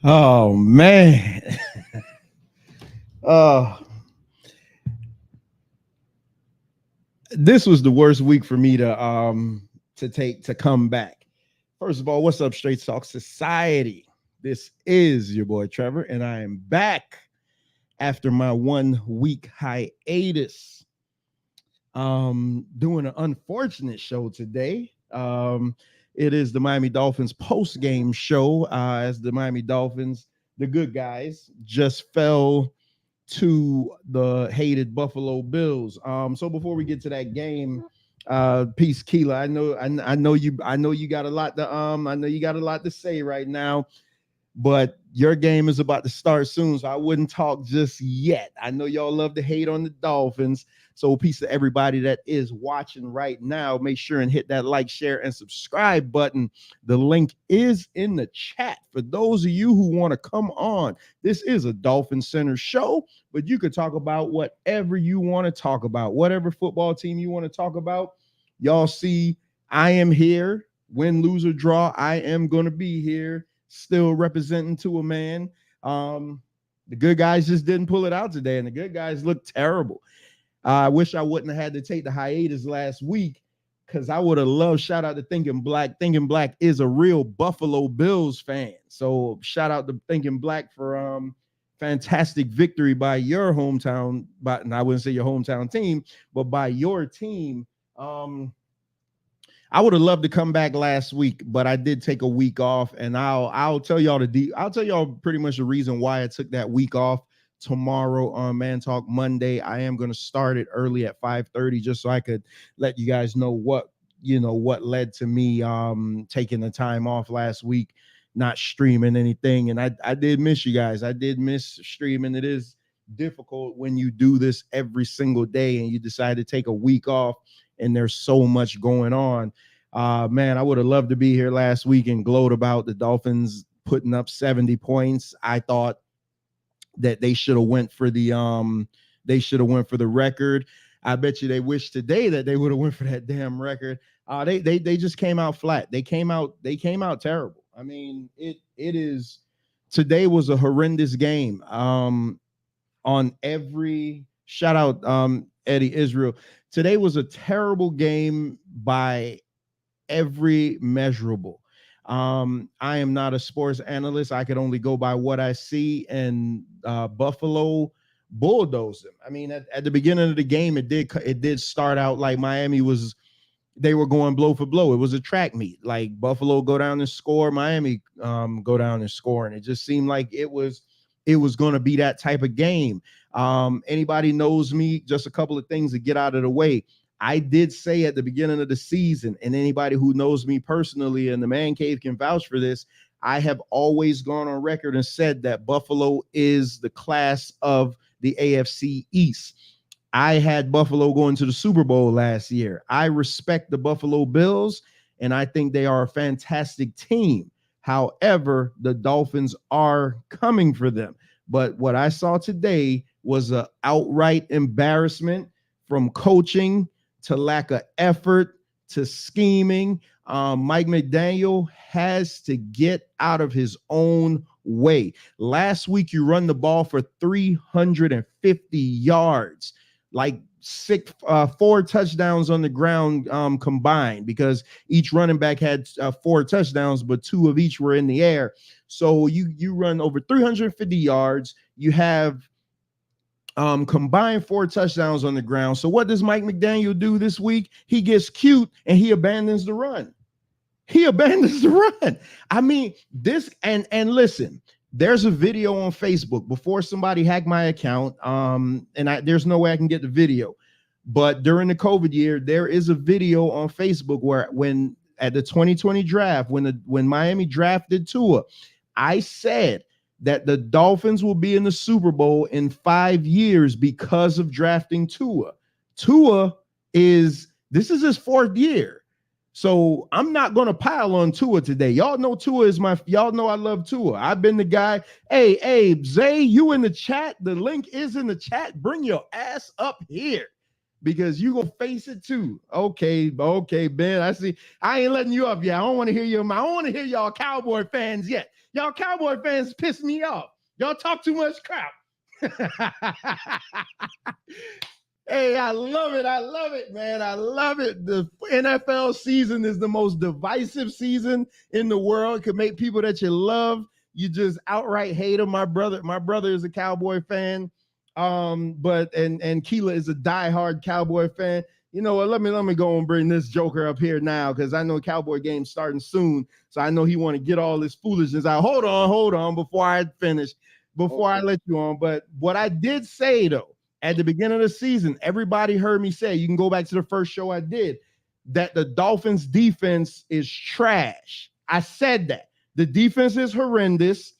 Oh man. uh this was the worst week for me to come back. First of all, what's up, Straight Talk Society? This is your boy Trevor, and I am back after my 1 week hiatus. Doing an unfortunate show today. It is the Miami Dolphins post-game show, as the Miami Dolphins, the good guys, just fell to the hated Buffalo Bills. So before we get to that game, peace, Keela. I know you got a lot to I know you got a lot to say right now, but your game is about to start soon, so I wouldn't talk just yet. I know y'all love to hate on the Dolphins. So peace to everybody that is watching right now. Make sure and hit that like, share, and subscribe button. The link is in the chat for those of you who want to come on. This is a Dolphin Center show, but you could talk about whatever you want to talk about, whatever football team you want to talk about. Y'all see, I am here. Win, lose, or draw, I am going to be here, still representing to a man. The good guys just didn't pull it out today, and the good guys look terrible. I wish I wouldn't have had to take the hiatus last week, because I would have loved, shout out to Thinking Black. Thinking Black is a real Buffalo Bills fan. So shout out to Thinking Black for fantastic victory by your hometown, and I wouldn't say your hometown team, but by your team. I would have loved to come back last week, but I did take a week off, and I'll tell y'all I'll tell y'all pretty much the reason why I took that week off tomorrow on Man Talk Monday. I am going to start it early at 5:30, just so I could let you guys know what led to me taking the time off last week, not streaming anything. And I did miss you guys. I did miss streaming. It is difficult when you do this every single day and you decide to take a week off and there's so much going on. Man, I would have loved to be here last week and gloat about the Dolphins putting up 70 points. I thought that they should have went for the record. I bet you they wish today that they would have went for that damn record. They just came out flat. They came out terrible. I mean, today was a horrendous game. On every shout out Eddie Israel. Today was a terrible game by every measurable. I am not a sports analyst. I could only go by what I see, and Buffalo bulldozed them. I mean, at the beginning of the game, it did start out like they were going blow for blow. It was a track meet. Like Buffalo go down and score, Miami go down and score, and it just seemed like it was going to be that type of game. Anybody knows me, just a couple of things to get out of the way. I did say at the beginning of the season, and anybody who knows me personally and the man cave can vouch for this, I have always gone on record and said that Buffalo is the class of the AFC East. I had Buffalo going to the Super Bowl last year. I respect the Buffalo Bills, and I think they are a fantastic team. However, the Dolphins are coming for them. But what I saw today was an outright embarrassment, from coaching to lack of effort to scheming. Mike McDaniel has to get out of his own way. Last week, you run the ball for 350 yards, like 4 touchdowns on the ground combined, because each running back had 4 touchdowns, but 2 of each were in the air. So you run over 350 yards. You have combined 4 touchdowns on the ground. So what does Mike McDaniel do this week? He gets cute and he abandons the run. I mean, this and listen, there's a video on Facebook before somebody hacked my account. There's no way I can get the video. But during the COVID year, there is a video on Facebook where when at the 2020 draft, when Miami drafted Tua, I said that the Dolphins will be in the Super Bowl in 5 years because of drafting Tua. This is his 4th year. So I'm not going to pile on Tua today. Y'all know y'all know I love Tua. I've been the guy. Hey, Zay, you in the chat. The link is in the chat. Bring your ass up here, because you gonna face it too. Okay, Ben. I see. I ain't letting you up yet. I don't want to hear you. I don't want to hear y'all Cowboy fans yet. Y'all Cowboy fans piss me off. Y'all talk too much crap. Hey, I love it. I love it, man. I love it. The NFL season is the most divisive season in the world. It could make people that you love, you just outright hate them. My brother is a Cowboy fan. But Keela is a diehard Cowboy fan. You know what? Let me go and bring this joker up here now, because I know Cowboy game's starting soon. So I know he want to get all this foolishness out. Hold on before I finish, before I let you on. But what I did say though, at the beginning of the season, everybody heard me say, you can go back to the first show I did, that the Dolphins defense is trash. I said that. The defense is horrendous.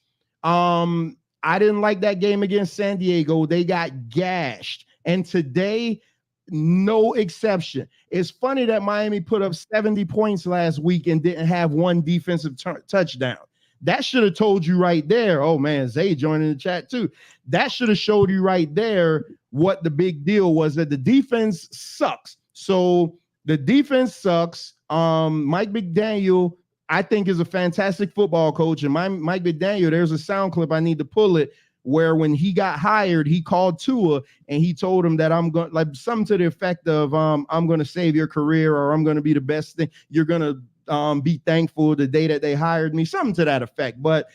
I didn't like that game against San Diego. They got gashed. And today, no exception. It's funny that Miami put up 70 points last week and didn't have one defensive touchdown. That should have told you right there. Oh, man, Zay joining the chat too. That should have showed you right there what the big deal was, that the defense sucks. So the defense sucks. Mike McDaniel, I think, is a fantastic football coach. And Mike McDaniel, there's a sound clip, I need to pull it, where when he got hired, he called Tua and he told him that I'm going, like something to the effect of, I'm going to save your career, or I'm going to be the best thing. You're going to be thankful the day that they hired me, something to that effect. But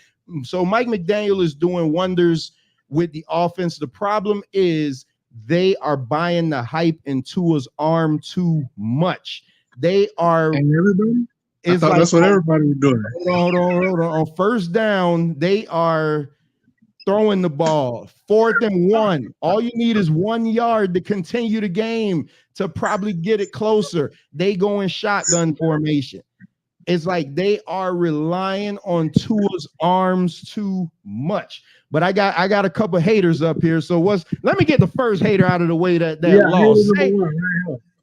so Mike McDaniel is doing wonders with the offense. The problem is they are buying the hype in Tua's arm too much. They are. And everybody? I thought that's what everybody was doing. Hold on. On first down, they are throwing the ball. 4th and 1. All you need is 1 yard to continue the game, to probably get it closer. They go in shotgun formation. It's like they are relying on Tua's arms too much. But I got a couple haters up here. So let me get the first hater out of the way that lost.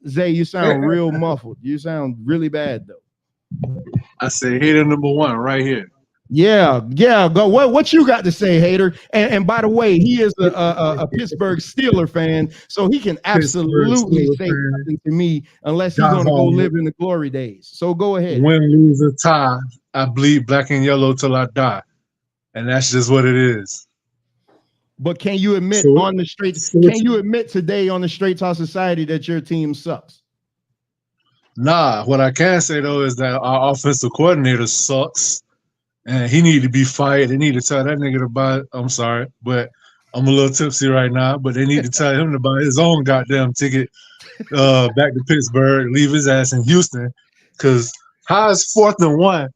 Zay, you sound real muffled. You sound really bad though. I say hater number 1 right here. Yeah. Go. What you got to say, hater? And by the way, he is a Pittsburgh Steeler fan, so he can absolutely say nothing to me unless he's going to go live in the glory days. So go ahead. Win, lose, or tie, I bleed black and yellow till I die, and that's just what it is. But can you admit on the straight? Can you admit today on the Straight Talk Society that your team sucks? Nah. What I can say though is that our offensive coordinator sucks. And he need to be fired. They need to tell that nigga to buy. I'm sorry, but I'm a little tipsy right now. But they need to tell him to buy his own goddamn ticket back to Pittsburgh, leave his ass in Houston. Because how is 4th and 1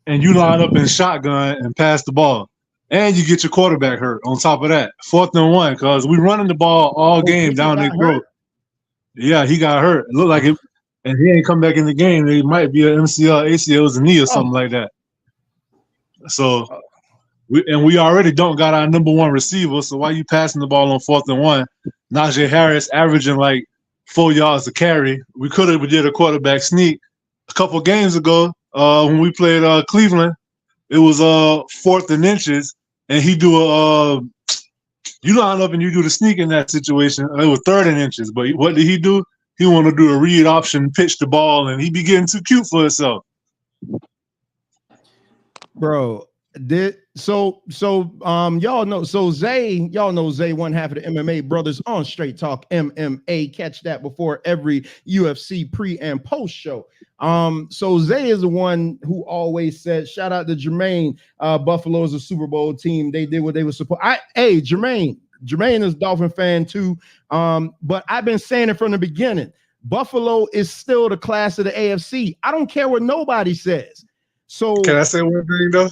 and you line up in shotgun and pass the ball, and you get your quarterback hurt on top of that? 4th and 1, because we running the ball all game down their throat. Yeah, he got hurt. It looked like it, and he ain't come back in the game. It might be an MCL, ACL, a knee or something like that. So, we already don't got our number 1 receiver. So why you passing the ball on 4th and 1? Najee Harris averaging like 4 yards a carry. We could have did a quarterback sneak a couple games ago when we played Cleveland. It was 4th and inches, and he do you line up and you do the sneak in that situation. It was 3rd and inches, but what did he do? He want to do a read option, pitch the ball, and he be getting too cute for himself. Bro, y'all know, so Zay, y'all know Zay, one half of the MMA brothers on Straight Talk MMA. Catch that before every UFC pre and post show. So Zay is the one who always said, shout out to Jermaine, Buffalo is a Super Bowl team. They did what they were supposed. Jermaine is a Dolphin fan too. But I've been saying it from the beginning. Buffalo is still the class of the AFC. I don't care what nobody says. So can I say one thing though?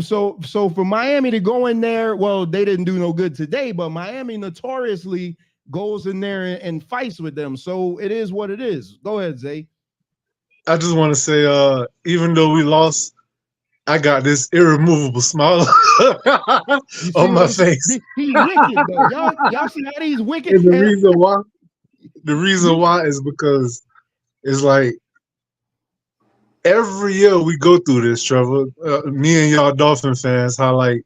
So for Miami to go in there, well, they didn't do no good today, but Miami notoriously goes in there and fights with them. So it is what it is. Go ahead, Zay. I just want to say, even though we lost, I got this irremovable smile on my face. He's wicked, though. Y'all see how he's wicked? And the reason why is because it's like, every year we go through this, Trevor, me and y'all Dolphin fans, how like,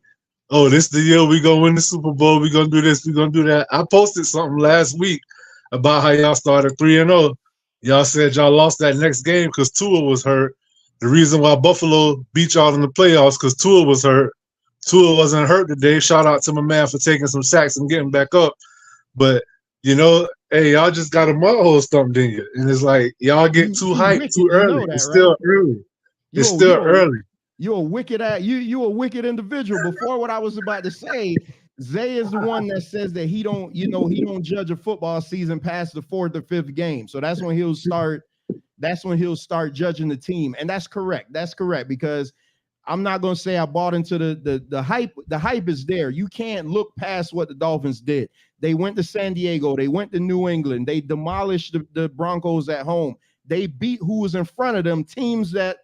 oh, this the year we gonna win the Super Bowl, we gonna do this, we gonna do that. I posted something last week about how y'all started 3-0. Y'all said y'all lost that next game because Tua was hurt. the reason why Buffalo beat y'all in the playoffs because Tua was hurt. Tua wasn't hurt today. Shout out to my man for taking some sacks and getting back up. But hey, y'all just got a mud hole stumped in you, and it's like y'all get too hyped wicked, too early. That, it's still early. It's still early. You're a wicked you a wicked individual. Before what I was about to say, Zay is the one that says that he don't judge a football season past the 4th or 5th game. So that's when he'll start judging the team. And that's correct. That's correct, because I'm not going to say I bought into the hype. The hype is there. You can't look past what the Dolphins did. They went to San Diego. They went to New England. They demolished the Broncos at home. They beat who was in front of them, teams that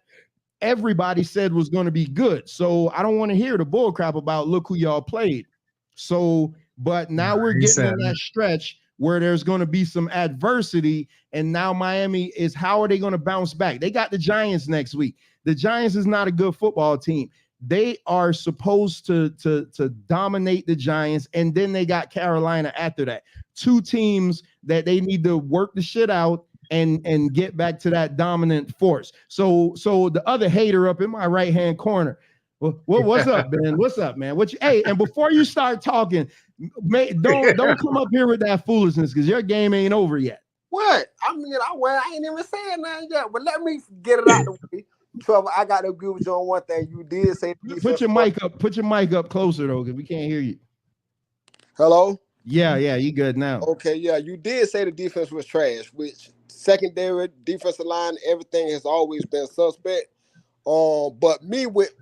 everybody said was going to be good. So I don't want to hear the bull crap about look who y'all played. So, but now we're getting in that stretch where there's going to be some adversity, and now Miami is, how are they going to bounce back? They got the Giants next week. The Giants is not a good football team. They are supposed to dominate the Giants, and then they got Carolina after that. 2 teams that they need to work the shit out and get back to that dominant force. So the other hater up in my right-hand corner, what's up, Ben? What's up, man? Hey, and before you start talking, don't come up here with that foolishness, because your game ain't over yet. What? I ain't even saying nothing yet, but let me get it out the way. Trevor, I got to agree with you on one thing. You did say put your mic up closer though, because we can't hear you. Hello? Yeah, you good now. Okay, yeah, you did say the defense was trash, which secondary, defensive line, everything has always been suspect. But me with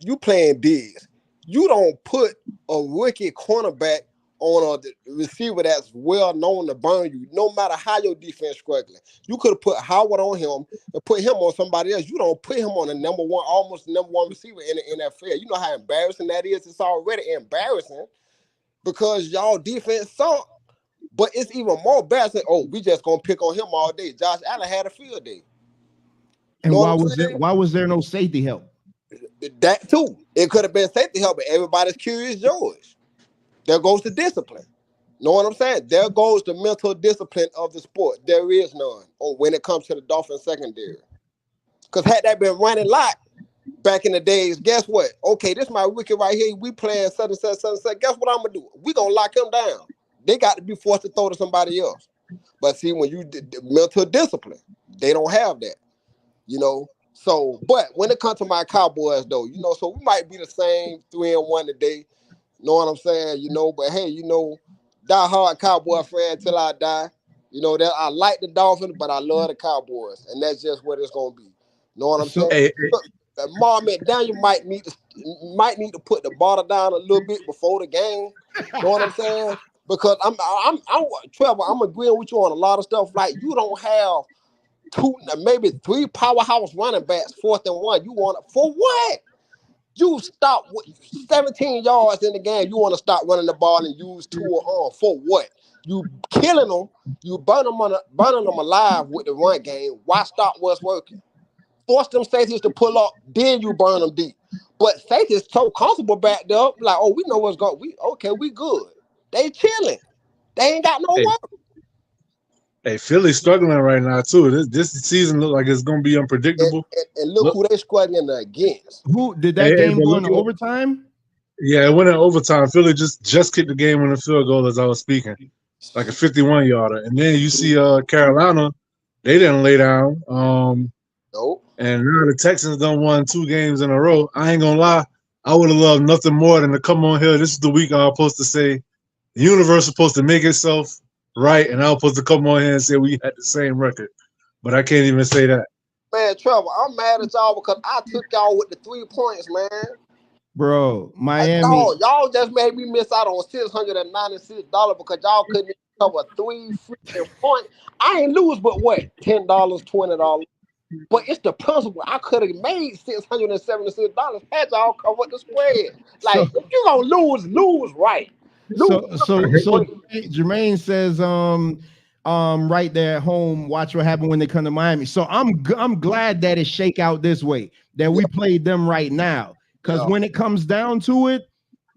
you playing Diggs, you don't put a rookie cornerback on a receiver that's well known to burn you, no matter how your defense struggling. You could have put Howard on him and put him on somebody else. You don't put him on the almost number one receiver in the NFL. You know how embarrassing that is? It's already embarrassing because y'all defense suck. But it's even more embarrassing. Oh, we just gonna pick on him all day. Josh Allen had a field day. And why was there no safety help? That too. It could have been safety help, but everybody's Curious George. There goes the discipline. Know what I'm saying? There goes the mental discipline of the sport. There is none when it comes to the Dolphins secondary. Because had that been running lot back in the days, guess what? Okay, this is my rookie right here. We playing such and such. Guess what I'm going to do? We going to lock him down. They got to be forced to throw to somebody else. But see, when you mental discipline, they don't have that. So, but when it comes to my Cowboys, though, so we might be the same 3-1 today. Know what I'm saying? But hey, die hard Cowboy fan till I die. That I like the Dolphins, but I love the Cowboys, and that's just what it's gonna be. Know what I'm saying? Hey. Mark McDaniel might need to put the bottle down a little bit before the game. Know what I'm saying? Because I'm Trevor, I'm agreeing with you on a lot of stuff. Like, you don't have 2, maybe 3 powerhouse running backs, 4th and 1. You want it for what? You stop 17 yards in the game. You want to stop running the ball and use 2 on for what? You killing them. You burning them alive with the run game. Why stop what's working? Force them safeties to pull up, then you burn them deep. But safeties so comfortable back there, like, oh, we know what's going. We good. They chilling. They ain't got no work. Hey, Philly's struggling right now too. This season look like it's gonna be unpredictable. And look who they struggling against. Who did that game go into overtime? Yeah, it went in overtime. Philly just kicked the game on the field goal as I was speaking, like a 51-yarder. And then you see Carolina, they didn't lay down. Nope. And now the Texans done won 2 games in a row. I ain't gonna lie, I would have loved nothing more than to come on here. This is the week I was supposed to say the universe is supposed to make itself right, and I was supposed to come on here and say we had the same record, but I can't even say that. Man, Trevor, I'm mad at y'all because I took y'all with the 3 points, man. Bro, Miami. Y'all just made me miss out on $696 because y'all couldn't cover 3 freaking points. I ain't lose but what? $10, $20. But it's the principle. I could have made $676 had y'all covered the spread. Like, if you gonna lose right. So Jermaine says, right there at home, watch what happened when they come to Miami. So I'm glad that it shake out this way, that we played them right now. Because when it comes down to it,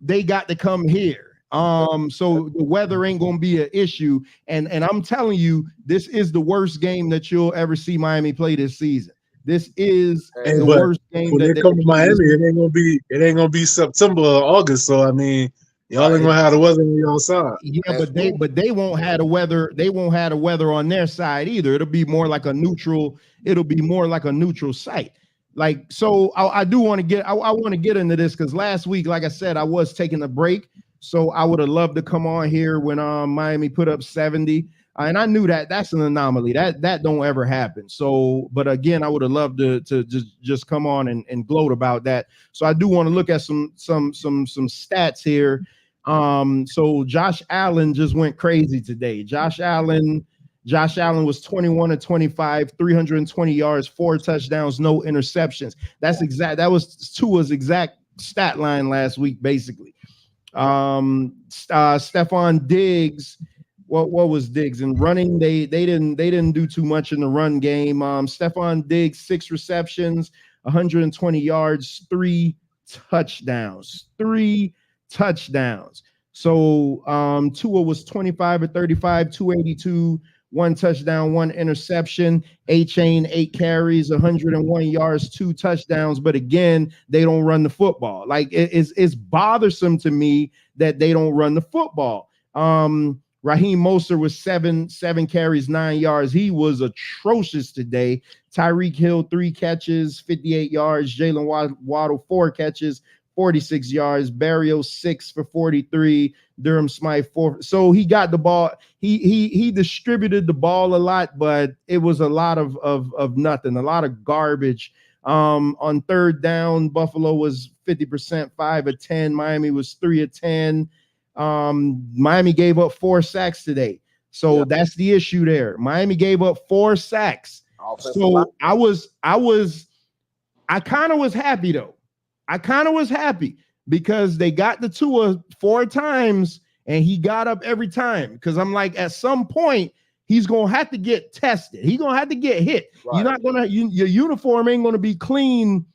they got to come here. So the weather ain't gonna be an issue. And I'm telling you, this is the worst game that you'll ever see Miami play this season. This is Hey, the but worst game when that they they come to played Miami, this. it ain't gonna be September or August. So I mean, y'all ain't Right. gonna have the weather on y'all side. Yeah, That's true. but they won't have the weather. They won't have the weather on their side either. It'll be more like a neutral. It'll be more like a neutral site. Like so, I do want to get. I want to get into this because last week, like I said, I was taking a break. So I would have loved to come on here when Miami put up 70. And I knew that that's an anomaly. That don't ever happen. So, but again, I would have loved to just come on and gloat about that. So I do want to look at some stats here. So Josh Allen just went crazy today. Josh Allen was 21 of 25, 320 yards, 4 touchdowns, no interceptions. That was Tua's exact stat line last week, basically. Stephon Diggs, what was Diggs in running? They didn't do too much in the run game. Stephon Diggs, 6 receptions, 120 yards, 3 touchdowns. So Tua was 25 or 35, 282, 1 touchdown, 1 interception. A-Chain, 8 carries, 101 yards, 2 touchdowns. But again, they don't run the football. Like it's bothersome to me that they don't run the football. Raheem Mostert was 7 carries, 9 yards. He was atrocious today. Tyreek Hill, 3 catches, 58 yards. Jalen Waddle, 4 catches, 46 yards. Barrios, 6 for 43. Durham Smythe, 4. So he got the ball. He distributed the ball a lot, but it was a lot of nothing, a lot of garbage. On third down, Buffalo was 50%, 5 of 10. Miami was 3 of 10. Miami gave up 4 sacks today. So that's the issue there. Miami gave up 4 sacks. So I kind of was happy though. I kind of was happy because they got the Tua 4 times and he got up every time. Because I'm like, at some point, he's gonna have to get tested. He's gonna have to get hit. Right. You're not gonna your uniform ain't gonna be clean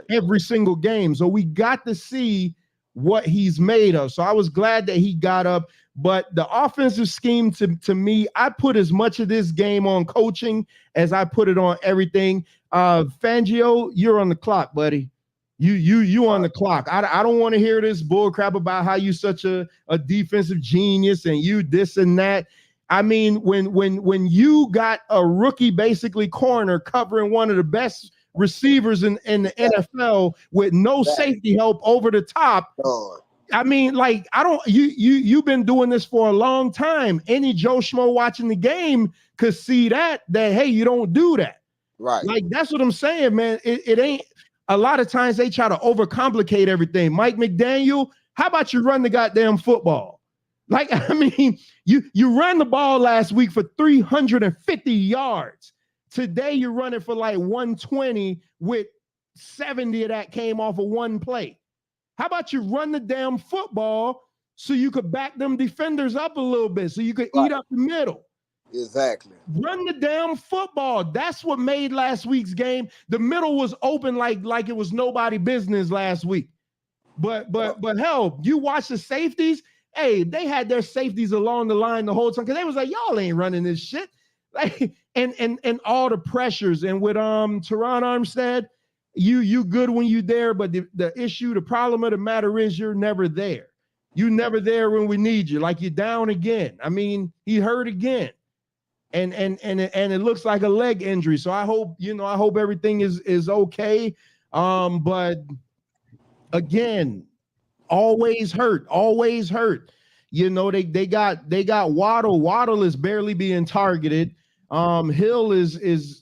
every single game. So we got to see what he's made of. So I was glad that he got up. But the offensive scheme to me, I put as much of this game on coaching as I put it on everything. Fangio, you're on the clock, buddy. You on the clock. I don't want to hear this bull crap about how you such a defensive genius and you this and that. I mean, when you got a rookie basically corner covering one of the best receivers in the NFL with no safety help over the top. I mean, like, you've been doing this for a long time. Any Joe Schmo watching the game could see that hey, you don't do that. Right. Like, that's what I'm saying, man. It ain't. A lot of times they try to overcomplicate everything. Mike McDaniel, how about you run the goddamn football? Like, I mean, you ran the ball last week for 350 yards. Today you're running for like 120 with 70 of that came off of one play. How about you run the damn football so you could back them defenders up a little bit so you could eat up the middle? Exactly. Run the damn football. That's what made last week's game. The middle was open like it was nobody business last week. But hell, you watch the safeties. Hey, they had their safeties along the line the whole time because they was like, y'all ain't running this shit. Like, and all the pressures. And with Teron Armstead, you good when you there, but the problem of the matter is you're never there. You're never there when we need you. Like, you're down again. I mean, he hurt again. And it looks like a leg injury. So I hope everything is okay. But again, always hurt. You know, they got Waddle. Waddle is barely being targeted. Hill is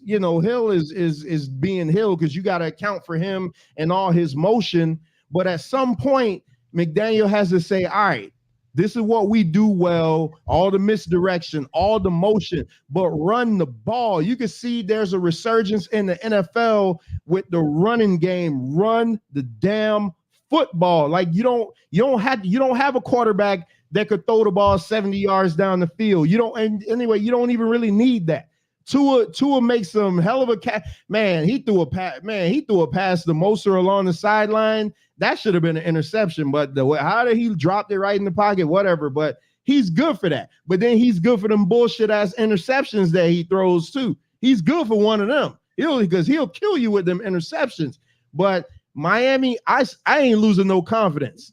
being Hill because you got to account for him and all his motion. But at some point, McDaniel has to say, all right, this is what we do well, all the misdirection, all the motion, but run the ball. You can see there's a resurgence in the NFL with the running game. Run the damn football. Like, you don't have a quarterback that could throw the ball 70 yards down the field. You don't even really need that. Tua makes some hell of a man. He threw a pass to Moser along the sideline. That should have been an interception, but how did he drop it right in the pocket? Whatever, but he's good for that. But then he's good for them bullshit ass interceptions that he throws too. He's good for one of them. He'll kill you with them interceptions. But Miami, I ain't losing no confidence.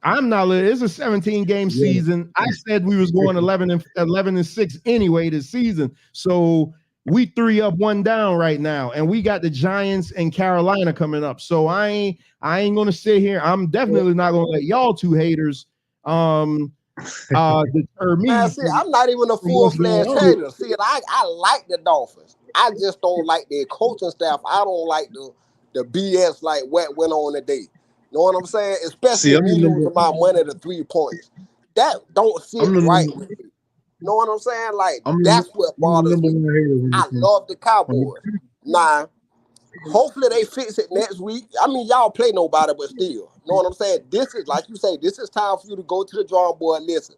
I'm not. It's a 17 game season. I said we was going 11-6 anyway this season. So we 3 up, 1 down right now, and we got the Giants and Carolina coming up. So I ain't gonna sit here. I'm definitely not gonna let y'all two haters deter me. Man, see, I'm not even a full-fledged hater. See, I like the Dolphins. I just don't like their coaching staff. I don't like the BS like what went on today. You know what I'm saying? Especially me losing my money to 3 points. That don't sit right with me. You know what I'm saying? Like, that's what bothers me. I love the Cowboys. Nah, hopefully they fix it next week. I mean, y'all play nobody, but still. You know what I'm saying? This is, like you say, this is time for you to go to the drawing board and listen.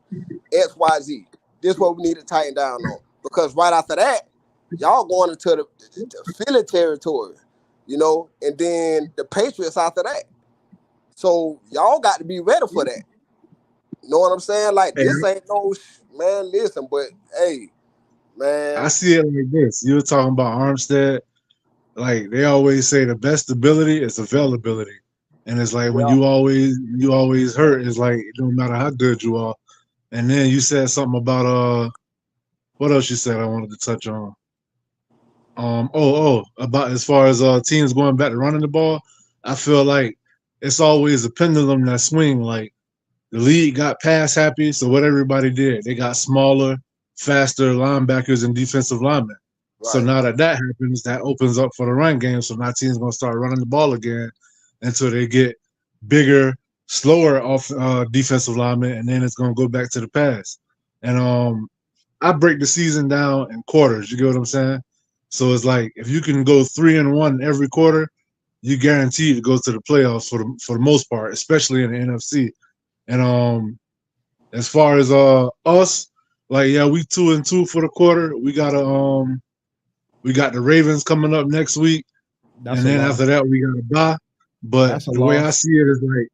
XYZ. This is what we need to tighten down on. Because right after that, y'all going into the Philly territory, you know, and then the Patriots after that. So y'all got to be ready for that. You know what I'm saying? Like, this ain't no, man, listen, but hey, man. I see it like this. You were talking about Armstead. Like, they always say the best ability is availability. And it's like when you always hurt, it's like it don't matter how good you are. And then you said something about what else you said I wanted to touch on? About as far as teams going back to running the ball, I feel like it's always a pendulum that swing. Like, the league got pass happy, so what everybody did, they got smaller, faster linebackers and defensive linemen. Right. So now that happens, that opens up for the run game. So now teams gonna start running the ball again until they get bigger, slower off defensive linemen, and then it's gonna go back to the pass. And I break the season down in quarters. You get what I'm saying? So it's like if you can go 3-1 every quarter, you guaranteed to go to the playoffs for the most part, especially in the NFC. And as far as us, like, yeah, we 2-2 for the quarter. We got the Ravens coming up next week, and then after that we got a bye. But the way I see it is like,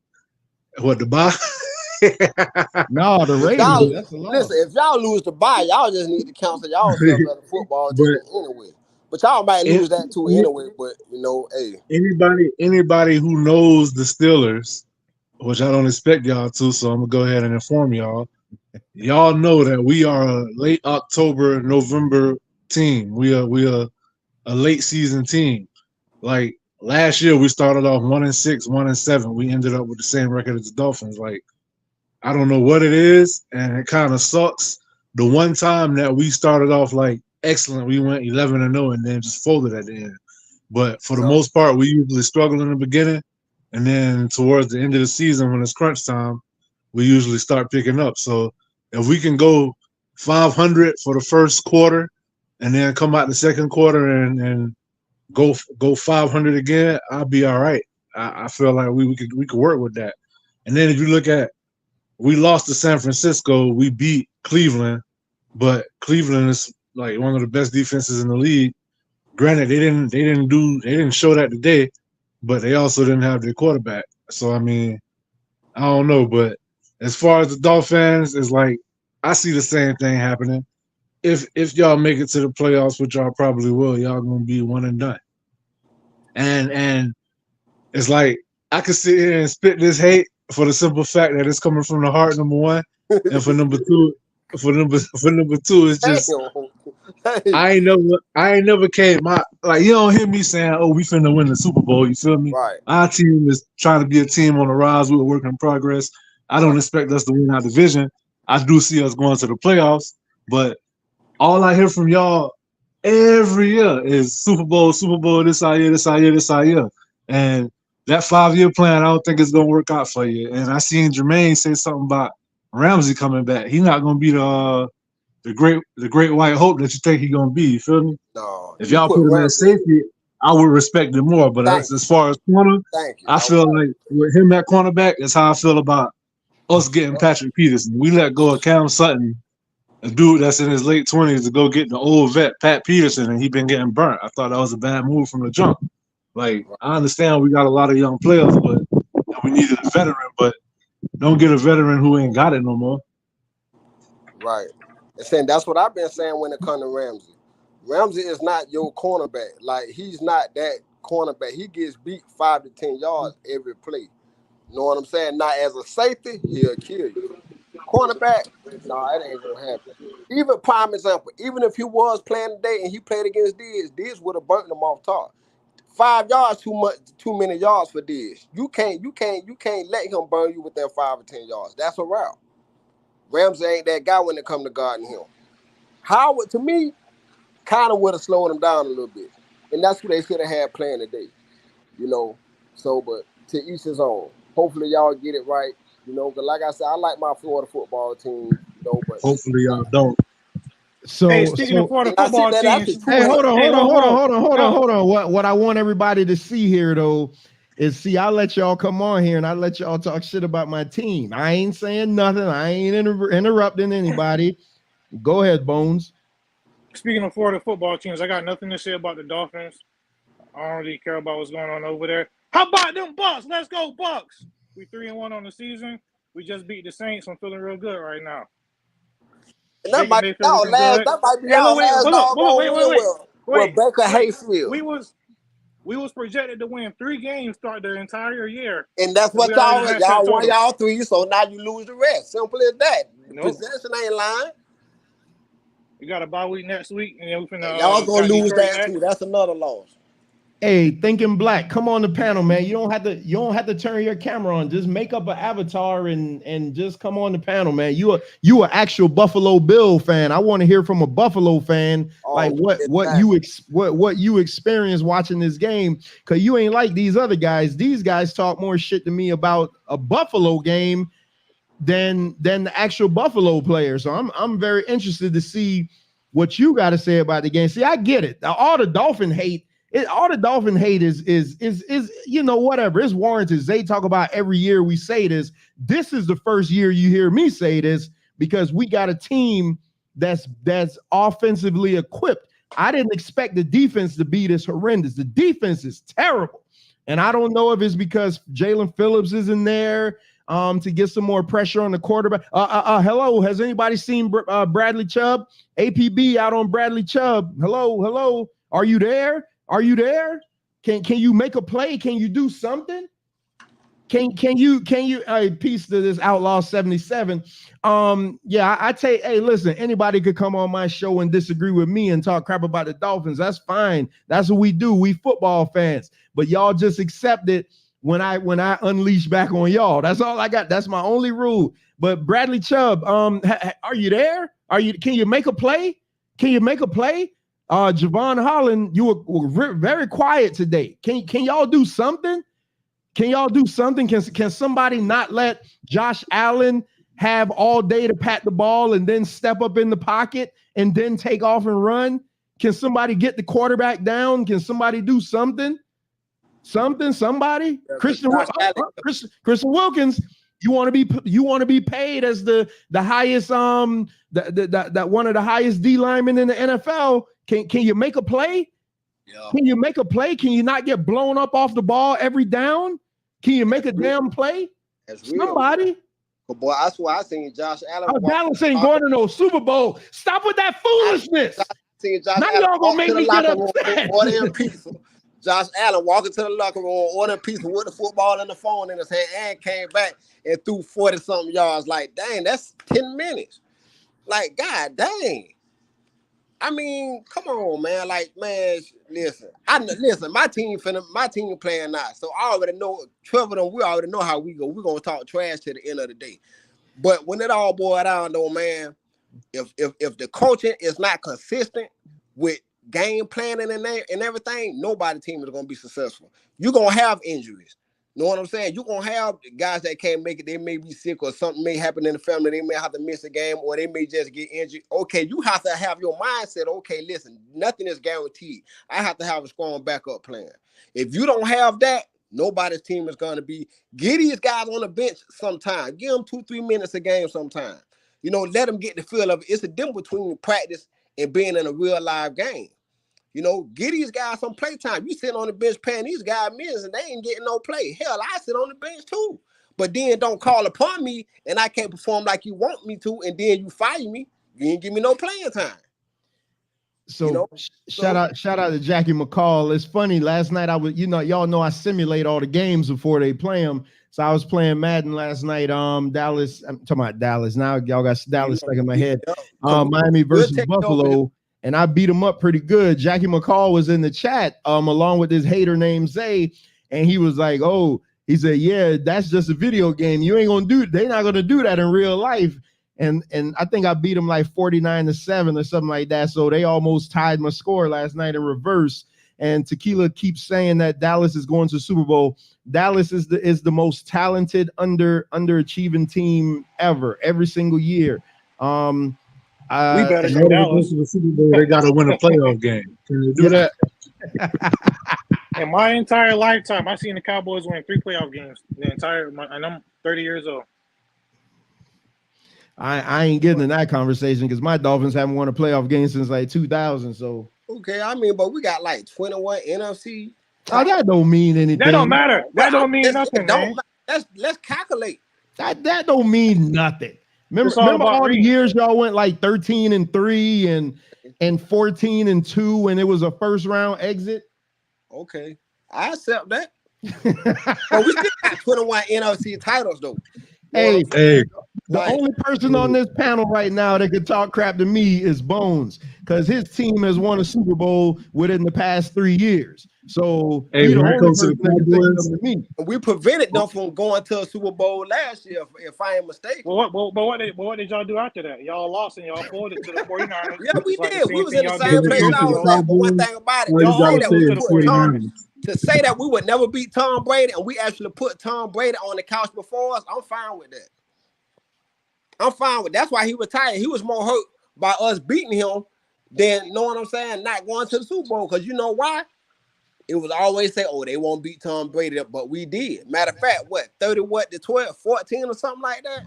what, the bye? No, the Ravens. That's a loss. Listen, if y'all lose the bye, y'all just need to cancel y'all stuff at the football team anyway. But y'all might lose that too anyway. But you know, hey, anybody who knows the Steelers, which I don't expect y'all to, so I'm gonna go ahead and inform y'all. Y'all know that we are a late October, November team. We are a late season team. Like, last year we started off 1-6, 1-7. We ended up with the same record as the Dolphins. Like, I don't know what it is, and it kind of sucks. The one time that we started off like excellent, we went 11-0 and then just folded at the end. But for the most part, we usually struggle in the beginning, and then towards the end of the season, when it's crunch time, we usually start picking up. So if we can go 500 for the first quarter, and then come out the second quarter and go 500 again, I'll be all right. I feel like we could work with that. And then if you look at, we lost to San Francisco, we beat Cleveland, but Cleveland is like one of the best defenses in the league. Granted, they didn't show that today, but they also didn't have their quarterback. So I mean, I don't know, but as far as the Dolphins, it's like I see the same thing happening. If y'all make it to the playoffs, which y'all probably will, y'all gonna be one and done. And it's like I could sit here and spit this hate for the simple fact that it's coming from the heart, number one, and for number two, it's just I ain't never came. You don't hear me saying, "Oh, we finna win the Super Bowl." You feel me? Right. Our team is trying to be a team on the rise. We're a work in progress. I don't expect us to win our division. I do see us going to the playoffs, but all I hear from y'all every year is Super Bowl, this our year. And that 5-year plan, I don't think it's gonna work out for you. And I seen Jermaine say something about Ramsey coming back. He's not gonna be the great white hope that you think he's gonna be. You feel me? No. If y'all put him at safety, I would respect it more. But as far as corner, I feel like with him at cornerback, that's how I feel about us getting Patrick Peterson. We let go of Cam Sutton, a dude that's in his late 20s, to go get the old vet Pat Peterson, and he been getting burnt. I thought that was a bad move from the jump. Like, I understand we got a lot of young players, but we needed a veteran, but don't get a veteran who ain't got it no more. Right. And saying that's what I've been saying when it comes to Ramsey. Ramsey is not your cornerback. Like, he's not that cornerback. He gets beat 5 to 10 yards every play. You know what I'm saying? Now, as a safety, he'll kill you. Cornerback, nah, it ain't gonna happen. Even prime example, even if he was playing today and he played against Diz would have burnt him off top. 5 yards too many yards for Diz. You can't let him burn you within 5 or 10 yards. That's a route. Ramsey ain't that guy when it come to guarding him. Howard, to me, kind of would have slowed him down a little bit. And that's who they should have had playing today. You know. So, but to each his own. Hopefully y'all get it right. You know, because like I said, I like my Florida football team, you know, but Hopefully y'all don't. So, Hey, speaking of Florida football teams, hey, hold No. on. What I want everybody to see here though is I let y'all come on here and I let y'all talk shit about my team. I ain't saying nothing. I ain't interrupting anybody. Go ahead, Bones. Speaking of Florida football teams, I got nothing to say about the Dolphins. I don't really care about what's going on over there. How about them Bucks? Let's go Bucks. We 3-1 on the season. We just beat the Saints. I'm feeling real good right now. and that might be y'all last dog on with Baker Hayfield. We was projected to win 3 games throughout the entire year. And that's what y'all won y'all 3, so now you lose the rest. Simple as that. Nope. Possession ain't lying. We got a bye week next week, and then we finna y'all gonna lose that too. That's another loss. Hey, Thinking Black, come on the panel, man. You don't have to turn your camera on. Just make up an avatar and just come on the panel, man. You an actual Buffalo Bill fan. I want to hear from a Buffalo fan, like what you experienced watching this game, because you ain't like these other guys. These guys talk more shit to me about a Buffalo game than the actual Buffalo player. So I'm very interested to see what you got to say about the game. See, I get it. All the Dolphin hate is you know, whatever. It's warranted. They talk about every year we say this. This is the first year you hear me say this because we got a team that's offensively equipped. I didn't expect the defense to be this horrendous. The defense is terrible. And I don't know if it's because Jalen Phillips isn't there to get some more pressure on the quarterback. Hello, has anybody seen Bradley Chubb? APB out on Bradley Chubb. Hello. Are you there? Can you make a play? Can you do something? Can you piece to this Outlaw 77? I take, hey, listen, anybody could come on my show and disagree with me and talk crap about the Dolphins. That's fine. That's what we do. We football fans. But y'all just accept it when I unleash back on y'all. That's all I got. That's my only rule. But Bradley Chubb, are you there? Can you make a play? Javon Holland, you were very quiet today. Can y'all do something? Can somebody not let Josh Allen have all day to pat the ball and then step up in the pocket and then take off and run? Can somebody get the quarterback down? Can somebody do something? Somebody? Christian Wilkins. You want to be paid as the highest that one of the highest D linemen in the NFL. Can you make a play? Yeah. Can you make a play? Can you not get blown up off the ball every down? Can you make a damn play? Somebody. But boy, that's why I seen Josh Allen. Dallas ain't going to no Super Bowl. Stop with that foolishness. Now y'all gonna make me get upset. Josh Allen walking to the locker room, ordering pizza with the football and the phone in his hand, and came back and threw 40-something yards. Like, dang, that's 10 minutes. Like, God dang. I mean, come on, man. Like, man, listen. My team playing now. So I already know, Trevor, we already know how we go. We're gonna talk trash to the end of the day. But when it all boils down, though, man, if the coaching is not consistent with game planning and everything, nobody team is gonna be successful. You're gonna have injuries. Know what I'm saying? You're gonna have guys that can't make it, they may be sick or something may happen in the family, they may have to miss a game or they may just get injured. Okay, you have to have your mindset, okay, listen, nothing is guaranteed. I have to have a strong backup plan. If you don't have that, nobody's team is gonna be. Get these guys on the bench sometime. Give them 2-3 minutes a game sometime. You know, let them get the feel of it. It's a difference between practice and being in a real live game. You know, get these guys some play time. You sit on the bench paying these guys millions and they ain't getting no play. Hell, I sit on the bench too. But then don't call upon me and I can't perform like you want me to, and then you fire me. You ain't give me no playing time. So You know, shout out to Jackie McCall. It's funny. Last night I was, y'all know I simulate all the games before they play them. So I was playing Madden last night. Dallas. I'm talking about Dallas. Now y'all got Dallas stuck in my head. Miami versus Buffalo, and I beat them up pretty good. Jackie McCall was in the chat, along with this hater named Zay, and he was like, "Oh," he said, "Yeah, that's just a video game. You ain't gonna do. They're not gonna do that in real life." And I think I beat them like 49-7 or something like that. So they almost tied my score last night in reverse. And Tequila keeps saying that Dallas is going to Super Bowl. Dallas is the most talented underachieving team ever, every single year. We better than Dallas. The Super Bowl, they got to win a playoff game. Can they do that? In my entire lifetime, I've seen the Cowboys win 3 playoff games. And I'm 30 years old. I ain't getting in that conversation because my Dolphins haven't won a playoff game since like 2000. So okay, I mean, but we got like 21 NFC. Oh, that don't mean anything. That don't matter. That don't mean nothing, man. Let's calculate. That don't mean nothing. Remember all the years y'all went like 13-3 and 14-2 and it was a first round exit. Okay, I accept that. But we still got 21 NFC titles though. Hey. The only person on this panel right now that could talk crap to me is Bones, because his team has won a Super Bowl within the past 3 years. So hey, the only person that can me. We prevented them from going to a Super Bowl last year, if I ain't mistaken. Well, what did y'all do after that? Y'all lost and y'all folded to the 49ers. Yeah, we did. We was in the same place y'all was at. But one thing about it, to say that we would never beat Tom Brady and we actually put Tom Brady on the couch before us, I'm fine with that. I'm fine with that's why he retired. He was more hurt by us beating him than, know what I'm saying, not going to the Super Bowl. Because you know why? It was always say, oh, they won't beat Tom Brady, but we did. Matter of fact, 14 or something like that.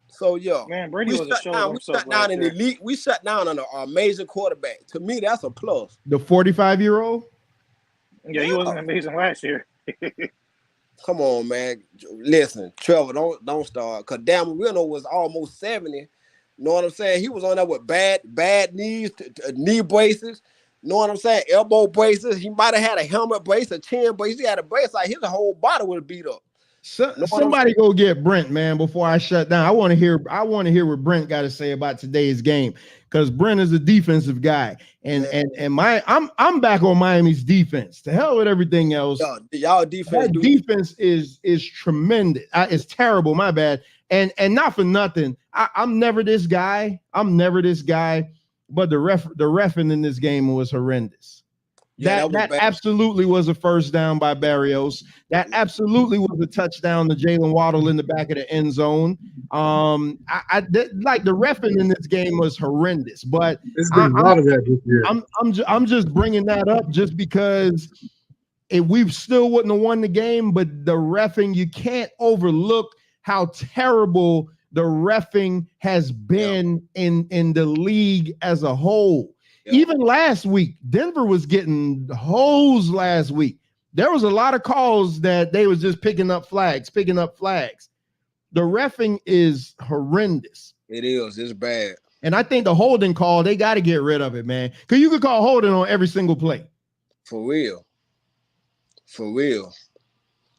So yeah, man, Brady was a show. We shut down in the league. We shut down on a major quarterback. To me, that's a plus. The 45-year-old. Yeah, he wasn't amazing last year. Come on, man. Listen, Trevor, don't start. Cause Dan Marino was almost 70. Know what I'm saying? He was on there with bad knees, knee braces. Know what I'm saying? Elbow braces. He might have had a helmet brace, a chin brace. He had a brace like his whole body would have beat up. Somebody go get Brent, man, before I shut down. I want to hear what Brent got to say about today's game, because Brent is a defensive guy, and I'm back on Miami's defense. To hell with everything else. Y'all defense. That defense is tremendous. It's terrible. My bad. And not for nothing. I'm never this guy. But the reffing in this game was horrendous. Yeah, that absolutely was a first down by Barrios. That absolutely was a touchdown to Jalen Waddle in the back of the end zone. Like the reffing in this game was horrendous. But there's been a lot of that this year. I'm just bringing that up just because we still wouldn't have won the game. But the reffing, you can't overlook how terrible the reffing has been in the league as a whole. Even last week, Denver was getting hosed last week. There was a lot of calls that they was just picking up flags. The reffing is horrendous. It is. It's bad. And I think the holding call, they got to get rid of it, man. Because you could call holding on every single play. For real.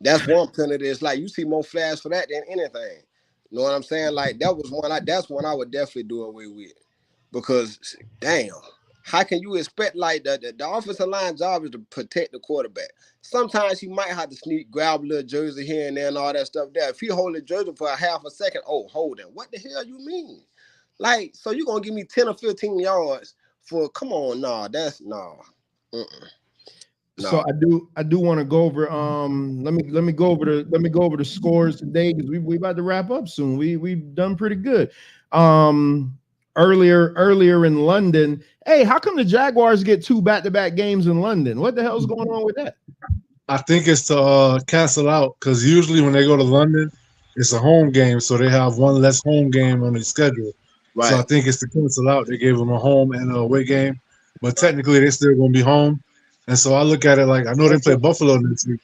That's one penalty. It's like you see more flags for that than anything. You know what I'm saying? Like that's one I would definitely do away with. Because, damn. How can you expect, like, the offensive line job is to protect the quarterback? Sometimes he might have to grab a little jersey here and there and all that stuff there. If he hold the jersey for a half a second, hold it. What the hell you mean? Like, so you're going to give me 10 or 15 yards for, come on, that's. No. So I do want to go over let me go over the scores today, because we about to wrap up soon. We've done pretty good. Earlier in London. Hey, how come the Jaguars get 2 back-to-back games in London? What the hell's going on with that? I think it's to cancel out, because usually when they go to London, it's a home game, so they have one less home game on their schedule. Right. So I think it's to cancel out. They gave them a home and a away game, but technically they're still going to be home. And so I look at it like, I know they play Buffalo next week.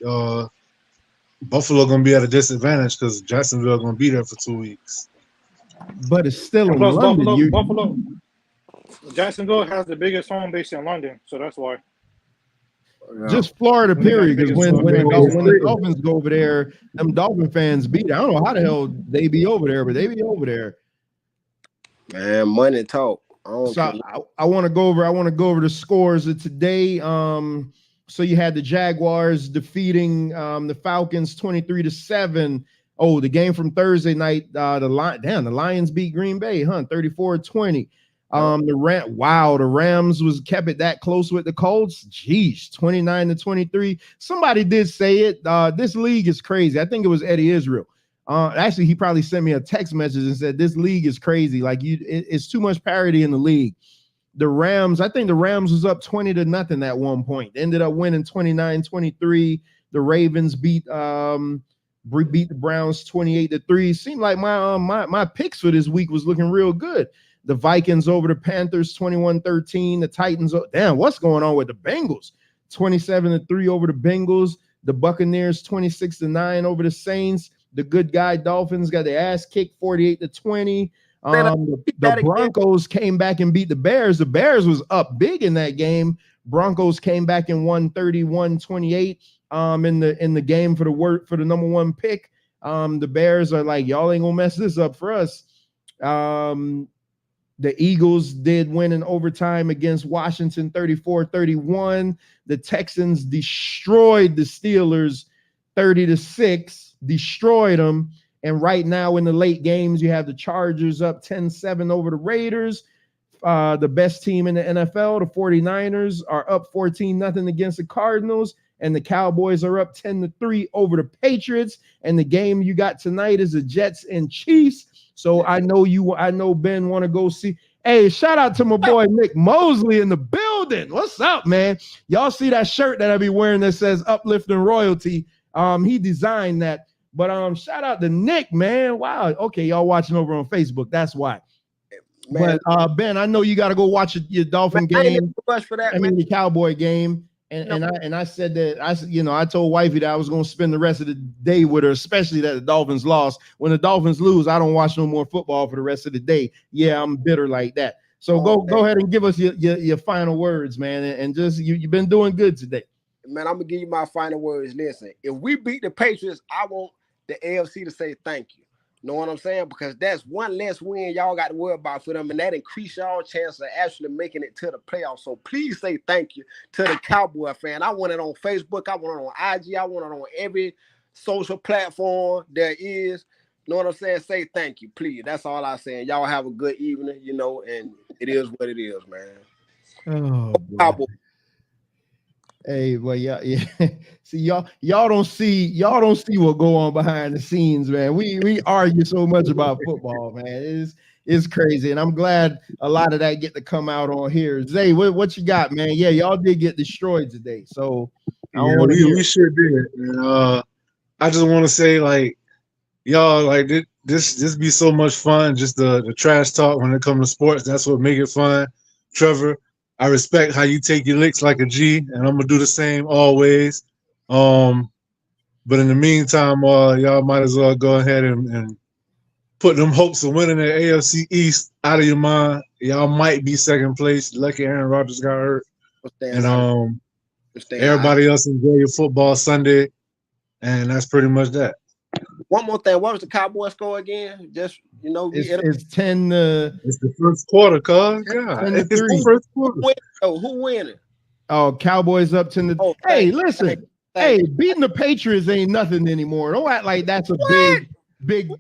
Buffalo going to be at a disadvantage because Jacksonville going to be there for 2 weeks. But it's still in London. Buffalo. Jacksonville has the biggest home base in London, so that's why. Yeah. Just Florida, They got the period. Because biggest when fan the base. Dolphins go over there, them Dolphin fans beat. I don't know how the hell they be over there, but they be over there. Man, money talk. I don't So care. I want to go over. I want to go over the scores of today. So you had the Jaguars defeating the Falcons 23-7. Oh, the game from Thursday night. The Lions beat Green Bay, 34-20. The Rams kept it that close with the Colts. Jeez, 29-23. Somebody did say it. This league is crazy. I think it was Eddie Israel. Actually, he probably sent me a text message and said this league is crazy. Like it's too much parity in the league. The Rams, I think the Rams was up 20-0 at one point. Ended up winning 29-23. The Ravens beat the Browns 28-3. Seemed like my picks for this week was looking real good. The Vikings over the Panthers 21-13. The Titans, what's going on with the Bengals? 27-3 over the Bengals. The Buccaneers 26-9 over the Saints. The good guy Dolphins got their ass kicked 48-20. The Broncos came back and beat the Bears. The Bears was up big in that game. Broncos came back and won 31-28 in the game for the number one pick. The Bears are like, y'all ain't gonna mess this up for us. The Eagles did win in overtime against Washington 34-31. The Texans destroyed the Steelers 30-6. Destroyed them. And right now in the late games, you have the Chargers up 10-7 over the Raiders. The best team in the NFL, the 49ers, are up 14-0 against the Cardinals. And the Cowboys are up 10-3 over the Patriots. And the game you got tonight is the Jets and Chiefs. So I know Ben want to go see. Hey, shout out to my boy Nick Mosley in the building. What's up, man? Y'all see that shirt that I be wearing that says Uplifting Royalty? He designed that. But shout out to Nick, man. Wow. Okay, y'all watching over on Facebook. That's why. Man. But Ben, I know you got to go watch your Dolphin game. The Cowboy game. And I said that I told wifey that I was going to spend the rest of the day with her, especially that the Dolphins lost. When the Dolphins lose, I don't watch no more football for the rest of the day. Yeah, I'm bitter like that. So go ahead and give us your final words, man. And just you've been doing good today. Man, I'm gonna give you my final words. Listen, if we beat the Patriots, I want the AFC to say thank you. Know what I'm saying? Because that's one less win y'all got to worry about for them, and that increase y'all chance of actually making it to the playoffs. So please say thank you to the Cowboy fan. I want it on Facebook. I want it on IG. I want it on every social platform there is. Know what I'm saying? Say thank you, please. That's all I'm saying. Y'all have a good evening, and it is what it is, man. Oh, Cowboy. Hey, well, yeah. See, y'all don't see what go on behind the scenes, man. We argue so much about football, man. It's crazy, and I'm glad a lot of that get to come out on here. Zay, what you got, man? Yeah, y'all did get destroyed today, so we sure did. And I just want to say, like, y'all, like this be so much fun. Just the trash talk when it comes to sports. That's what make it fun, Trevor. I respect how you take your licks like a G, and I'm gonna do the same always. But in the meantime, y'all might as well go ahead and put them hopes of winning the AFC East out of your mind. Y'all might be second place. Lucky Aaron Rodgers got hurt, and everybody else enjoy your football Sunday, and that's pretty much that. One more thing. What was the Cowboy score again? Just it's 10. It's the first quarter, cuz. God, it's the first quarter. Who winning? Oh, Cowboys up 10. Hey, listen. Hey, beating the Patriots ain't nothing anymore. Don't act like that's a big,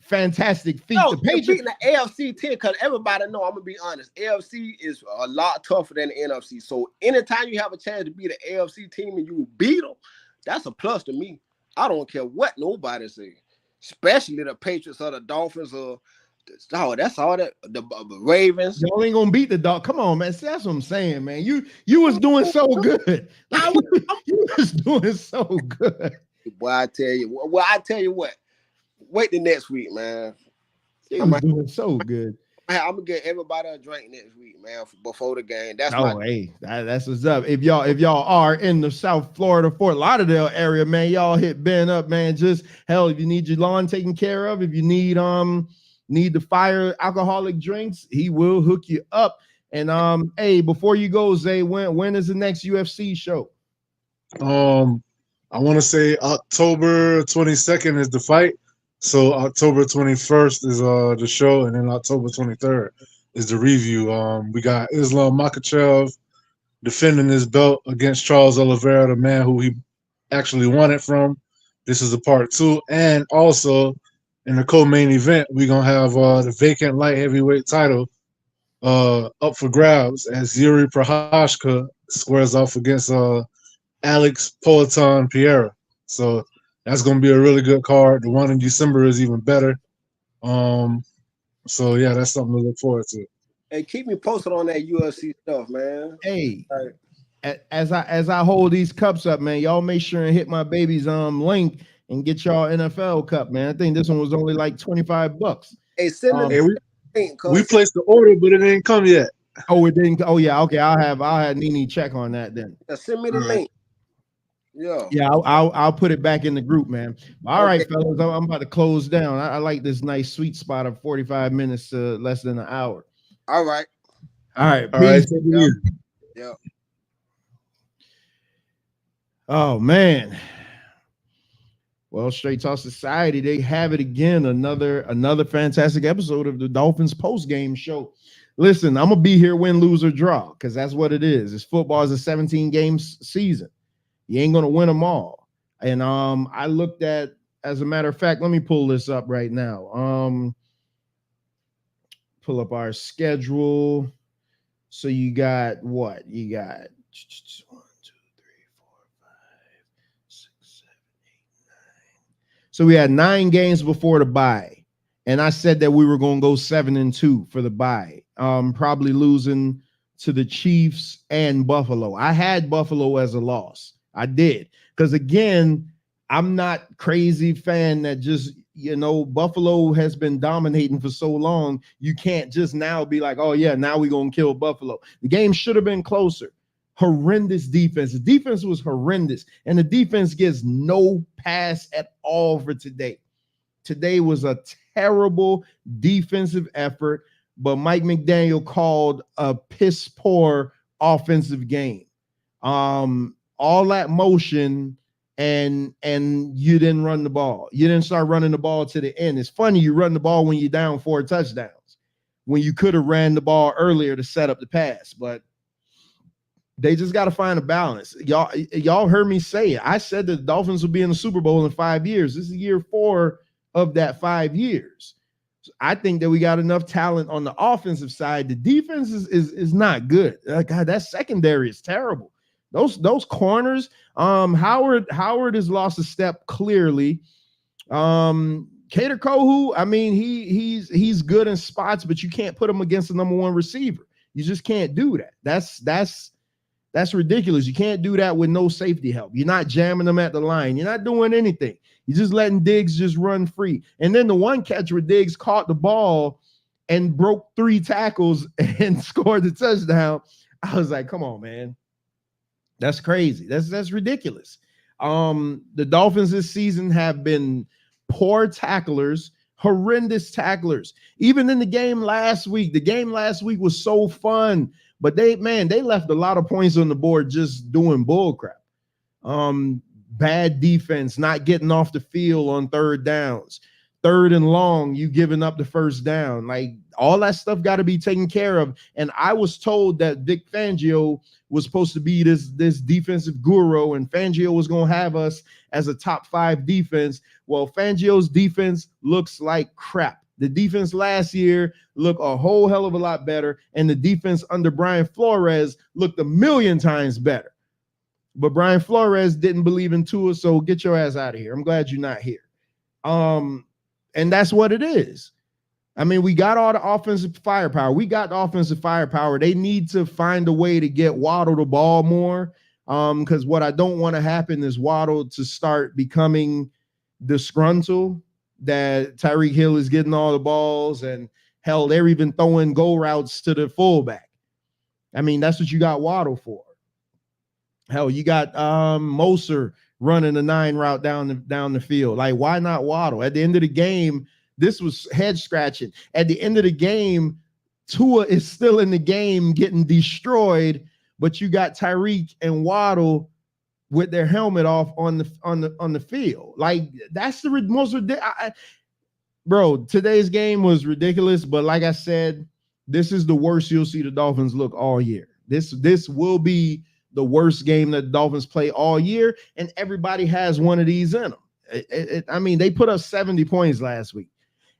fantastic feat. No, the Patriots beating the AFC 10, because everybody know, I'm gonna be honest. AFC is a lot tougher than the NFC. So anytime you have a chance to beat an AFC team and you beat them, that's a plus to me. I don't care what nobody says, especially the Patriots or the Dolphins or that's all that the Ravens. Y'all ain't gonna beat the dog. Come on, man. See, that's what I'm saying, man. You was doing so good. You was doing so good. Boy, I tell you what. Wait the next week, man. You was doing so good. I'm gonna get everybody a drink next week, man, before the game. That's that's what's up. If y'all are in the South Florida, Fort Lauderdale area, man, y'all hit Ben up, man. Just hell, if you need your lawn taken care of, if you need need to fire alcoholic drinks, he will hook you up. And hey, before you go, Zay, when is the next UFC show? I want to say October 22nd is the fight. So October 21st is the show, and then October 23rd is the review. We got Islam Makhachev defending his belt against Charles Oliveira, the man who he actually won it from. This is a part 2, and also in the co-main event, we're gonna have the vacant light heavyweight title up for grabs as Yuri Prohashka squares off against Alex Poatan Piera. So that's going to be a really good card. The one in December is even better. So yeah, that's something to look forward to. Hey, keep me posted on that UFC stuff, man. Hey, as I hold these cups up, man, y'all make sure and hit my baby's link and get y'all NFL cup, man. I think this one was only like $25. Hey, send me the link. We placed the order, but it ain't come yet. Oh, it didn't. Oh yeah, okay. I'll have Nene check on that then. Yeah, send me the link. Yeah, I'll put it back in the group, man. All right, fellas, I'm about to close down. I like this nice sweet spot of 45 minutes to less than an hour. All right. Peace. Yeah. Oh man. Well, Straight Talk Society, they have it again. Another fantastic episode of the Dolphins post-game show. Listen, I'm gonna be here, win, lose, or draw, because that's what it is. It's football is a 17-game season. You ain't gonna win them all. And I looked at, as a matter of fact, let me pull this up right now. Pull up our schedule. So you got what? You got 1, 2, 3, 4, 5, 6, 7, 8, 9. So we had 9 games before the bye. And I said that we were gonna go 7-2 for the bye. Probably losing to the Chiefs and Buffalo. I had Buffalo as a loss. I did, because again, I'm not crazy fan that just, Buffalo has been dominating for so long. You can't just now be like, oh yeah, now we're gonna kill Buffalo. The game should have been closer. Horrendous defense. The defense was horrendous, and the defense gets no pass at all for today. Today was a terrible defensive effort, but Mike McDaniel called a piss poor offensive game. All that motion, and you didn't run the ball. You didn't start running the ball to the end. It's funny, you run the ball when you're down 4 touchdowns, when you could have ran the ball earlier to set up the pass. But they just got to find a balance. Y'all heard me say it. I said that the Dolphins will be in the Super Bowl in 5 years. This is year 4 of that 5 years. So I think that we got enough talent on the offensive side. The defense is not good. God, that secondary is terrible. Those corners, Howard has lost a step clearly. Kader Kohu, I mean, he's good in spots, but you can't put him against the number 1 receiver. You just can't do that. That's ridiculous. You can't do that with no safety help. You're not jamming them at the line. You're not doing anything. You're just letting Diggs just run free. And then the one catch where Diggs caught the ball and broke 3 tackles and scored the touchdown, I was like, come on, man. That's crazy. That's ridiculous. The Dolphins this season have been poor tacklers, horrendous tacklers. Even in the game last week was so fun, but they left a lot of points on the board just doing bull crap. Bad defense, not getting off the field on 3rd downs. 3rd and long, you giving up the 1st down. Like, all that stuff got to be taken care of. And I was told that Vic Fangio was supposed to be this defensive guru, and Fangio was going to have us as a top 5 defense. Well, Fangio's defense looks like crap. The defense last year looked a whole hell of a lot better, and the defense under Brian Flores looked a million times better. But Brian Flores didn't believe in Tua, so get your ass out of here. I'm glad you're not here. And that's what it is. I mean, we got all the offensive firepower. They need to find a way to get Waddle the ball more. Because what I don't want to happen is Waddle to start becoming disgruntled that Tyreek Hill is getting all the balls, and hell, they're even throwing go routes to the fullback. I mean, that's what you got Waddle for. Hell, you got Moser running a 9 route down the field. Like, why not Waddle? At the end of the game, This was head scratching. At the end of the game, Tua is still in the game getting destroyed, but you got Tyreek and Waddle with their helmet off on the field. Like, that's the most ridiculous. Bro, today's game was ridiculous, but like I said, this is the worst you'll see the Dolphins look all year. This will be the worst game that the Dolphins play all year, and everybody has one of these in them. I mean, they put up 70 points last week,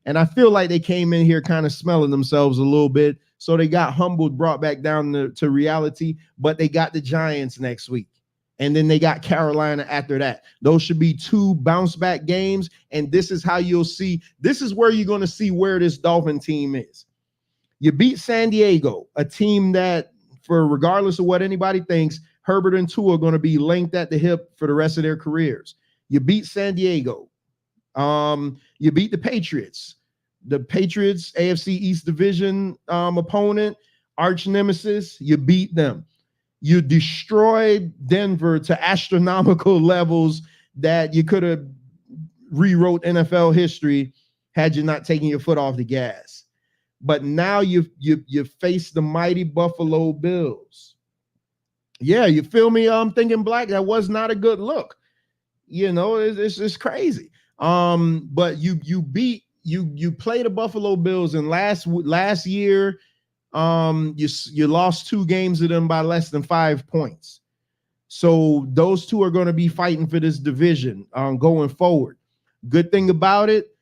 and I feel like they came in here kind of smelling themselves a little bit, so they got humbled, brought back down to reality, but they got the Giants next week. And then they got Carolina after that. Those should be 2 bounce back games. And this is how you'll see. This is where you're going to see where this Dolphin team is. You beat San Diego, a team that, for regardless of what anybody thinks, Herbert and Tua are going to be linked at the hip for the rest of their careers. You beat San Diego. You beat the Patriots. The Patriots, AFC East Division opponent, arch nemesis. You beat them. You destroyed Denver to astronomical levels that you could have rewrote NFL history had you not taken your foot off the gas. But now you face the mighty Buffalo Bills. Yeah, you feel me? I'm thinking Black. That was not a good look. You know, it's crazy. But you play the Buffalo Bills, and last year. You lost 2 games to them by less than 5 points. So those 2 are going to be fighting for this division going forward. Good thing about it,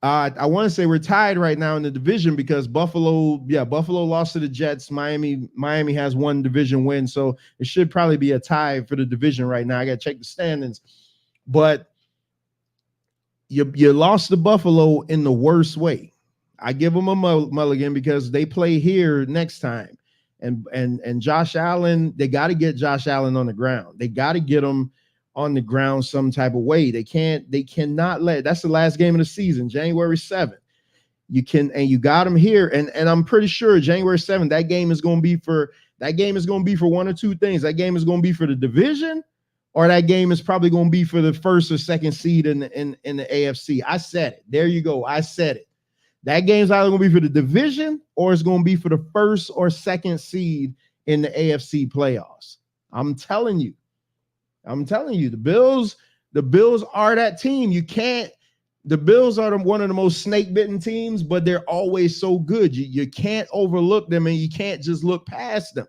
I want to say we're tied right now in the division because Buffalo lost to the Jets. Miami has 1 division win, so it should probably be a tie for the division right now. I got to check the standings, but you lost to Buffalo in the worst way. I give them a mulligan because they play here next time. And Josh Allen, they got to get Josh Allen on the ground. They got to get him on the ground some type of way. They cannot let, that's the last game of the season, January 7th. You got him here. And I'm pretty sure January 7th, that game is going to be for 1 or 2 things. That game is going to be for the division, or that game is probably going to be for the 1st or 2nd seed in the AFC. I said it. There you go. I said it. That game's either going to be for the division or it's going to be for the 1st or 2nd seed in the AFC playoffs. I'm telling you, the Bills are that team. The Bills are one of the most snake-bitten teams, but they're always so good. You can't overlook them, and you can't just look past them.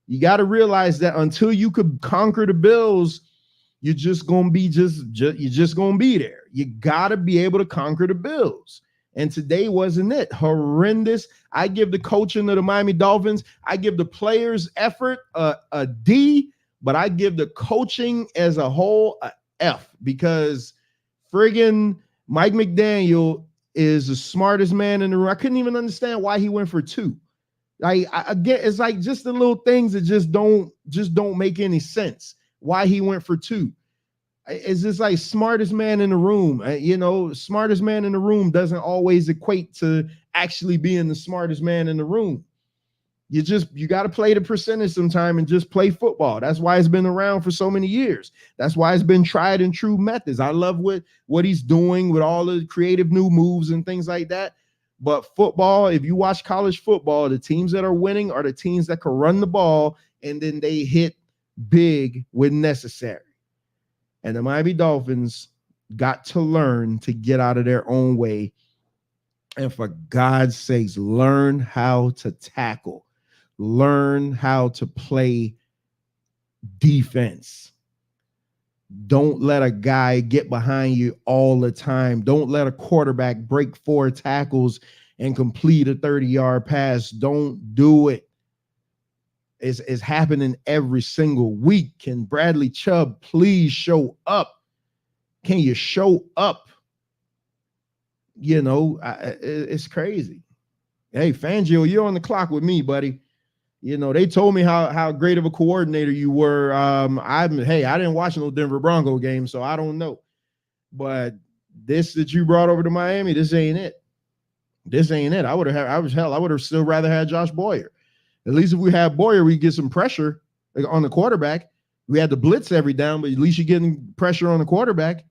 You got to realize that until you could conquer the Bills, you're just going to be you're just going to be there. You got to be able to conquer the Bills. And today wasn't it. Horrendous. I give the coaching of the Miami Dolphins, I give the players' effort a D, but I give the coaching as a whole a F, because friggin' Mike McDaniel is the smartest man in the room. I couldn't even understand why he went for 2. Like, again, it's like just the little things that just don't make any sense. Why he went for 2. It's just like smartest man in the room. Smartest man in the room doesn't always equate to actually being the smartest man in the room. You got to play the percentage sometime and just play football. That's why it's been around for so many years. That's why it's been tried and true methods. I love what he's doing with all the creative new moves and things like that. But football, if you watch college football, the teams that are winning are the teams that can run the ball and then they hit big when necessary. And the Miami Dolphins got to learn to get out of their own way. And for God's sakes, learn how to tackle. Learn how to play defense. Don't let a guy get behind you all the time. Don't let a quarterback break 4 tackles and complete a 30-yard pass. Don't do it. It's happening every single week. Can Bradley Chubb please show up? Can you show up? It's crazy. Hey, Fangio, you're on the clock with me, buddy. They told me how great of a coordinator you were. I didn't watch no Denver Bronco game, so I don't know. But this that you brought over to Miami, this ain't it. I would have still rather had Josh Boyer. At least if we had Boyer, we get some pressure on the quarterback. We had the blitz every down, but at least you're getting pressure on the quarterback.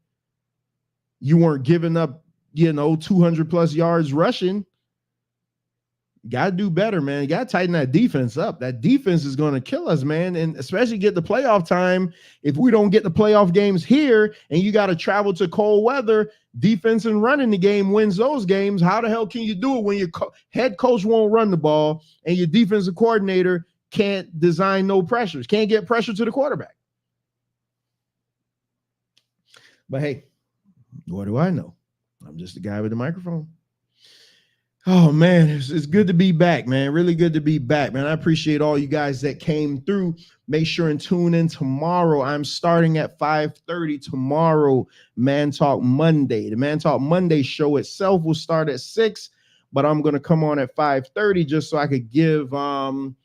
You weren't giving up 200 plus yards rushing. Got to do better, man. You got to tighten that defense up. That defense is going to kill us, man. And especially get the playoff time. If we don't get the playoff games here and you got to travel to cold weather, defense and running the game wins those games. How the hell can you do it when your head coach won't run the ball and your defensive coordinator can't design no pressures, can't get pressure to the quarterback? But hey, what do I know? I'm just a guy with a microphone. Oh, man, it's good to be back, man. Really good to be back, man. I appreciate all you guys that came through. Make sure and tune in tomorrow. I'm starting at 5:30 tomorrow, Man Talk Monday. The Man Talk Monday show itself will start at 6, but I'm going to come on at 5:30 just so I could give the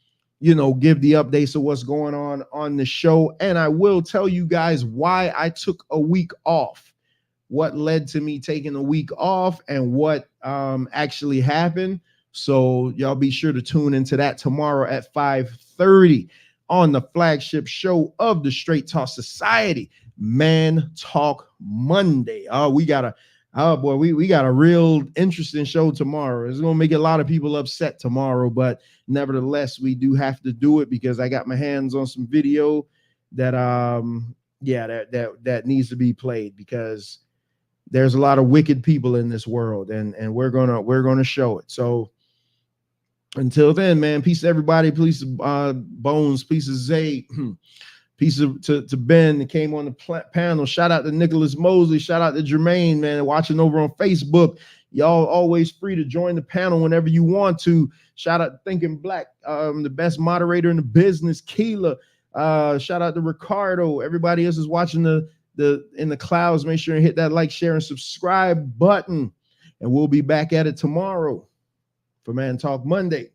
updates of what's going on the show. And I will tell you guys why I took a week off. What led to me taking a week off and what actually happened. So y'all be sure to tune into that tomorrow at 5:30 on the flagship show of the Straight Talk Society, Man Talk Monday. We got a real interesting show tomorrow. It's gonna make a lot of people upset tomorrow, but nevertheless, we do have to do it because I got my hands on some video that that needs to be played because there's a lot of wicked people in this world, and we're gonna show it. So until then, man, peace to everybody. Peace to Bones. Peace to Zay. Peace to Ben that came on the panel. Shout out to Nicholas Mosley. Shout out to Jermaine, man, watching over on Facebook. Y'all always free to join the panel whenever you want to. Shout out to Thinking Black, the best moderator in the business, Keela. Shout out to Ricardo. Everybody else is watching in the clouds. Make sure and hit that like, share, and subscribe button. And we'll be back at it tomorrow for Man Talk Monday.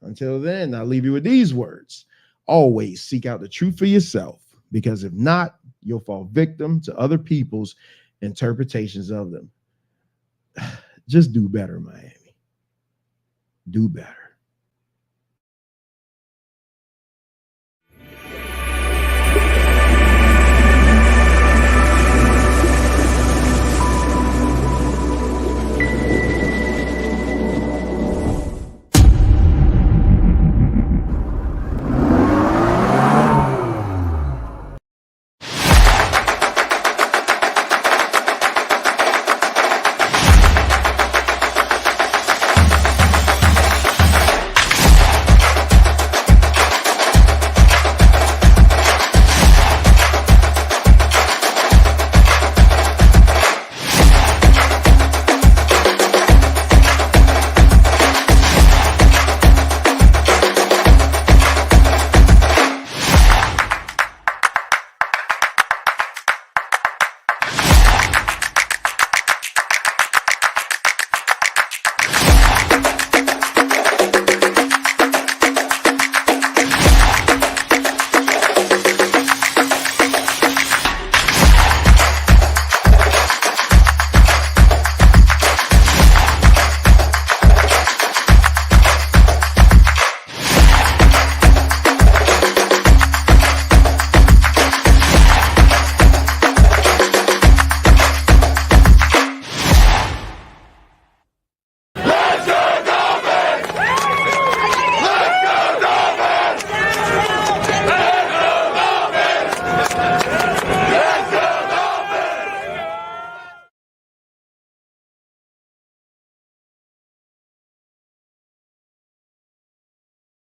Until then, I'll leave you with these words. Always seek out the truth for yourself, because if not, you'll fall victim to other people's interpretations of them. Just do better, Miami. Do better.